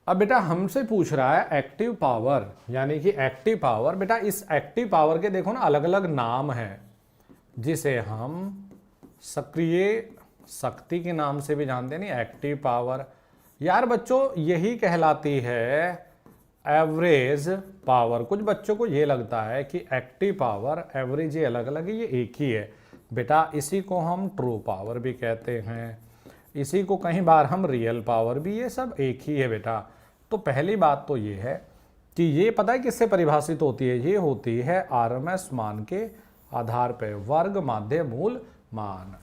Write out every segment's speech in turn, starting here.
अब बेटा हमसे पूछ रहा है एक्टिव पावर, यानी कि एक्टिव पावर। बेटा इस एक्टिव पावर के देखो ना अलग अलग नाम हैं, जिसे हम सक्रिय शक्ति के नाम से भी जानते हैं। नहीं, एक्टिव पावर यार बच्चों यही कहलाती है एवरेज पावर। कुछ बच्चों को ये लगता है कि एक्टिव पावर एवरेज ये अलग अलग है, ये एक ही है। बेटा इसी को हम ट्रू पावर भी कहते हैं, इसी को कई बार हम रियल पावर भी, ये सब एक ही है बेटा। तो पहली बात तो ये है कि ये पता है किससे परिभाषित होती है, ये होती है आरएमएस मान के आधार पर, वर्ग माध्य मूल मान।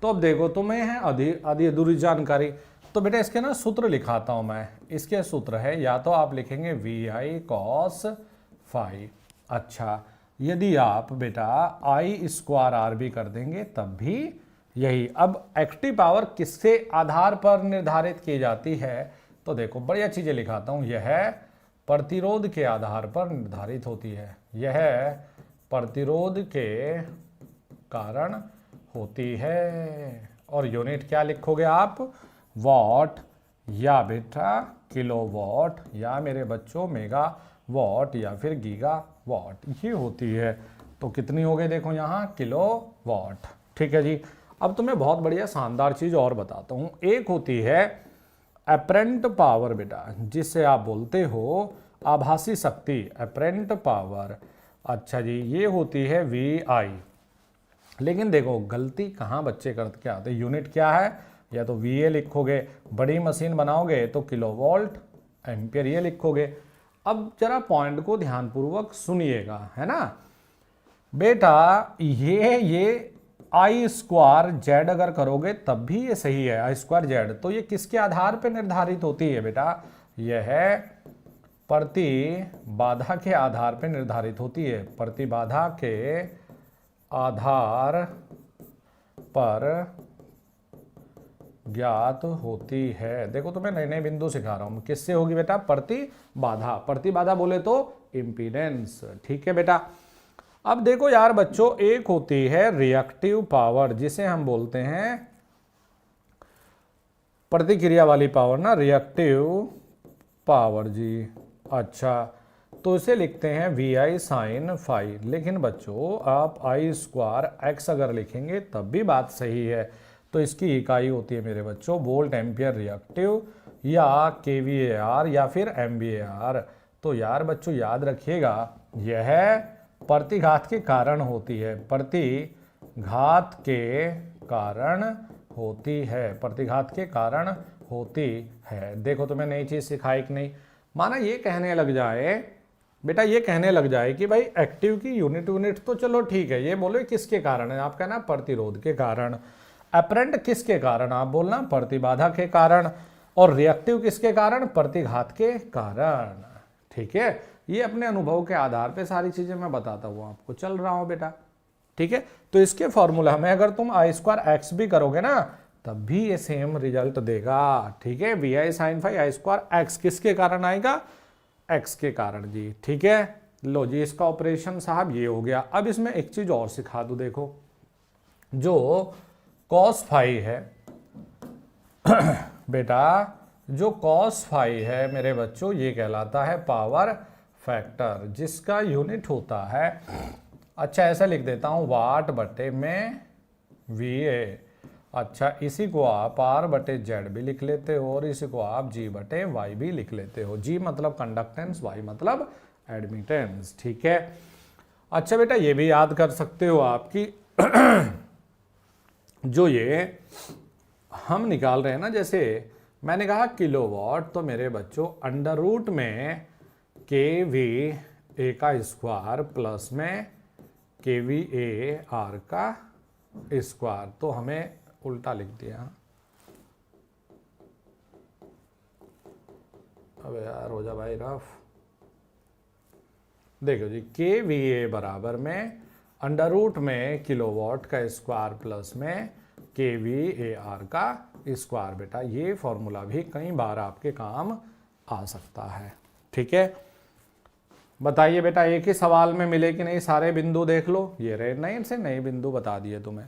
तो अब देखो तुम्हें है आधी अधूरी जानकारी, तो बेटा इसके ना सूत्र लिखाता हूं मैं। इसके सूत्र है, या तो आप लिखेंगे वी आई कॉस फाई। अच्छा, यदि आप बेटा आई स्क्वायर आर भी कर देंगे तब भी यही। अब एक्टिव पावर किसके आधार पर निर्धारित की जाती है, तो देखो बढ़िया चीजें लिखाता हूं। यह प्रतिरोध के आधार पर निर्धारित होती है, यह प्रतिरोध के कारण होती है। और यूनिट क्या लिखोगे आप, वॉट या बेटा किलोवाट, या मेरे बच्चों मेगा वॉट या फिर गीगा वॉट, ये होती है। तो कितनी हो गई देखो यहाँ किलोवाट। ठीक है जी। अब तुम्हें बहुत बढ़िया शानदार चीज और बताता हूँ। एक होती है अपरेंट पावर बेटा, जिससे आप बोलते हो आभासी शक्ति, अपरेंट पावर। अच्छा जी, ये होती है वी आई। लेकिन देखो गलती कहाँ बच्चे करते क्या आते, यूनिट क्या है, या तो वी ए लिखोगे, बड़ी मशीन बनाओगे तो किलोवोल्ट एम्पियर ये लिखोगे। अब जरा पॉइंट को ध्यानपूर्वक सुनिएगा, है ना बेटा। ये आई स्क्वायर जेड अगर करोगे तब भी ये सही है, आई स्क्वायर जेड। तो ये किसके आधार पर निर्धारित होती है बेटा, यह प्रतिबाधा के आधार पर निर्धारित होती है, प्रतिबाधा के आधार पर ज्ञात होती है। देखो तुम्हें नए नए बिंदु सिखा रहा हूं। किससे होगी बेटा, प्रतिबाधा। प्रतिबाधा बोले तो इंपीडेंस। ठीक है बेटा। अब देखो यार बच्चों, एक होती है रिएक्टिव पावर, जिसे हम बोलते हैं प्रतिक्रिया वाली पावर ना, रिएक्टिव पावर जी। अच्छा, तो इसे लिखते हैं वी आई साइन फाई। लेकिन बच्चों आप आई स्क्वायर एक्स अगर लिखेंगे तब भी बात सही है। तो इसकी इकाई होती है मेरे बच्चों वोल्ट एम्पियर रिएक्टिव, या केवीएआर या फिर एमवीएआर। तो यार बच्चों याद रखिएगा, यह प्रतिघात के कारण होती है, प्रतिघात के कारण होती है, प्रतिघात के कारण होती है। देखो तुम्हें नई चीज सिखाई कि नहीं। माना ये कहने लग जाए बेटा, ये कहने लग जाए कि भाई एक्टिव की यूनिट तो चलो ठीक है, ये बोलो किसके कारण है, आप कहना प्रतिरोध के कारण। अपरेंट किसके कारण, आप बोलना प्रतिबाधा के कारण। और रिएक्टिव किसके कारण, प्रतिघात के कारण। ठीक है, ये अपने अनुभव के आधार पे सारी चीजें मैं बताता हूँ आपको, चल रहा हूं बेटा। ठीक है, तो इसके फॉर्मूला में अगर तुम आई स्क्वायर एक्स भी करोगे ना तब भी ये सेम रिजल्ट देगा। ठीक है, V I sine phi I square X किसके कारण आएगा, एक्स के कारण जी। ठीक है, लो जी इसका ऑपरेशन साहब ये हो गया। अब इसमें एक चीज और सिखा दूं, देखो जो कॉस फाई है बेटा, जो कॉस फाई है मेरे बच्चों, ये कहलाता है पावर फैक्टर, जिसका यूनिट होता है, अच्छा ऐसा लिख देता हूं, वाट बटे में वी ए। अच्छा, इसी को आप आर बटे जेड भी लिख लेते हो, और इसी को आप जी बटे वाई भी लिख लेते हो। जी मतलब कंडक्टेंस, वाई मतलब एडमिटेंस। ठीक है, अच्छा बेटा ये भी याद कर सकते हो आपकी जो ये हम निकाल रहे हैं ना, जैसे मैंने कहा किलोवाट, तो मेरे बच्चों अंडर रूट में के वी ए का स्क्वायर प्लस में के वी ए आर का स्क्वायर, तो हमें उल्टा लिख दिया। अबे यार हो जा भाई रफ। देखो जी, के वी ए बराबर में अंडर रूट में किलोवाट का स्क्वायर प्लस में के वी ए आर का स्क्वायर। बेटा ये फॉर्मूला भी कई बार आपके काम आ सकता है। ठीक है, बताइए बेटा एक ही सवाल में मिले कि नहीं, सारे बिंदु देख लो, ये रहे नए से नए बिंदु बता दिए तुम्हें।